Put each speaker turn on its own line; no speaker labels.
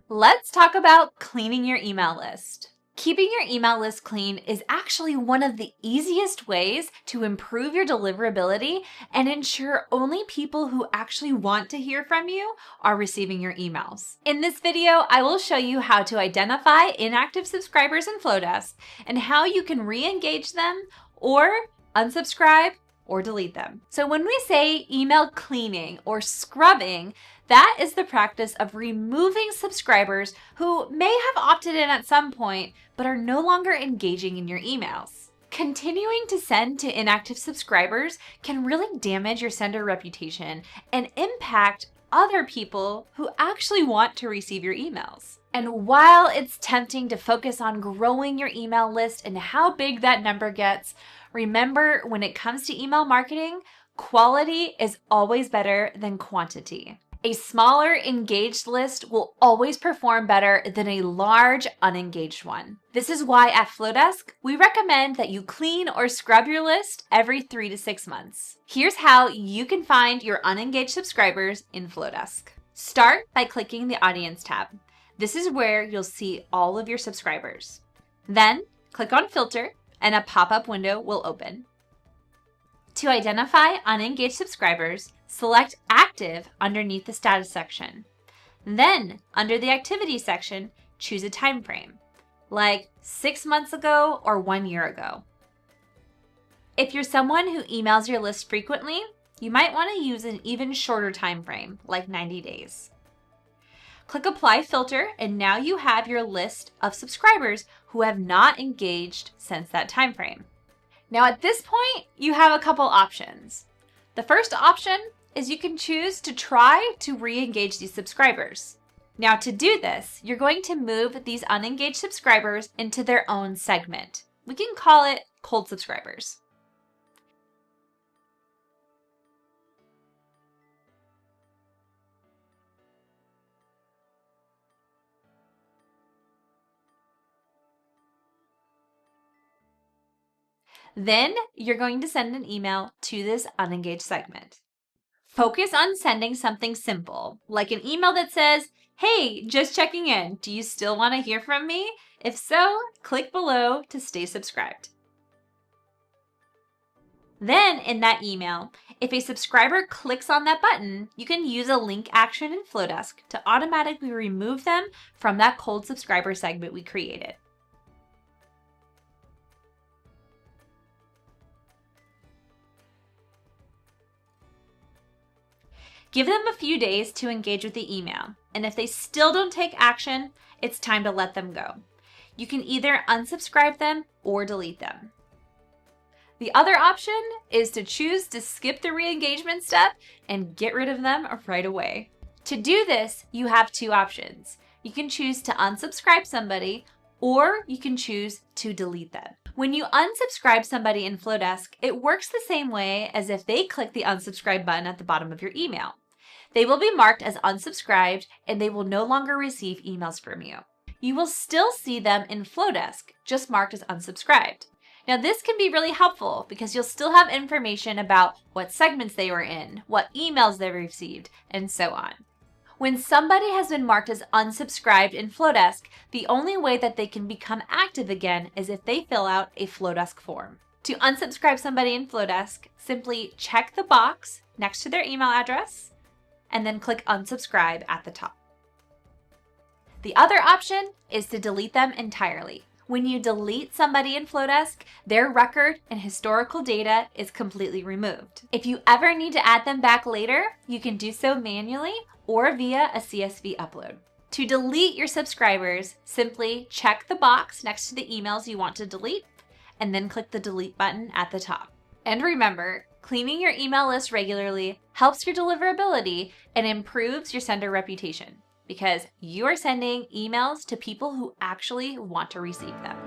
Let's talk about cleaning your email list. Keeping your email list clean is actually one of the easiest ways to improve your deliverability and ensure only people who actually want to hear from you are receiving your emails. In this video, I will show you how to identify inactive subscribers in Flodesk and how you can re-engage them or unsubscribe or delete them. So when we say email cleaning or scrubbing, that is the practice of removing subscribers who may have opted in at some point but are no longer engaging in your emails. Continuing to send to inactive subscribers can really damage your sender reputation and impact other people who actually want to receive your emails. And while it's tempting to focus on growing your email list and how big that number gets, remember, when it comes to email marketing, quality is always better than quantity. A smaller engaged list will always perform better than a large unengaged one. This is why at Flodesk, we recommend that you clean or scrub your list every 3 to 6 months. Here's how you can find your unengaged subscribers in Flodesk. Start by clicking the Audience tab. This is where you'll see all of your subscribers. Then click on Filter and a pop-up window will open. To identify unengaged subscribers, select Active underneath the Status section. Then, under the Activity section, choose a time frame, like 6 months ago or 1 year ago. If you're someone who emails your list frequently, you might want to use an even shorter time frame, like 90 days. Click Apply Filter, and now you have your list of subscribers who have not engaged since that time frame. Now at this point, you have a couple options. The first option is you can choose to try to re-engage these subscribers. Now to do this, you're going to move these unengaged subscribers into their own segment. We can call it cold subscribers. Then you're going to send an email to this unengaged segment. Focus on sending something simple, like an email that says, "Hey, just checking in. Do you still want to hear from me? If so, click below to stay subscribed." Then in that email, if a subscriber clicks on that button, you can use a link action in Flodesk to automatically remove them from that cold subscriber segment we created. Give them a few days to engage with the email, and if they still don't take action, it's time to let them go. You can either unsubscribe them or delete them. The other option is to choose to skip the re-engagement step and get rid of them right away. To do this, you have two options. You can choose to unsubscribe somebody, or you can choose to delete them. When you unsubscribe somebody in Flodesk, it works the same way as if they click the unsubscribe button at the bottom of your email. They will be marked as unsubscribed and they will no longer receive emails from you. You will still see them in Flodesk, just marked as unsubscribed. Now this can be really helpful because you'll still have information about what segments they were in, what emails they received, and so on. When somebody has been marked as unsubscribed in Flodesk, the only way that they can become active again is if they fill out a Flodesk form. To unsubscribe somebody in Flodesk, simply check the box next to their email address and then click unsubscribe at the top. The other option is to delete them entirely. When you delete somebody in Flodesk, their record and historical data is completely removed. If you ever need to add them back later, you can do so manually or via a CSV upload. To delete your subscribers, simply check the box next to the emails you want to delete and then click the delete button at the top. And remember, cleaning your email list regularly helps your deliverability and improves your sender reputation, because you are sending emails to people who actually want to receive them.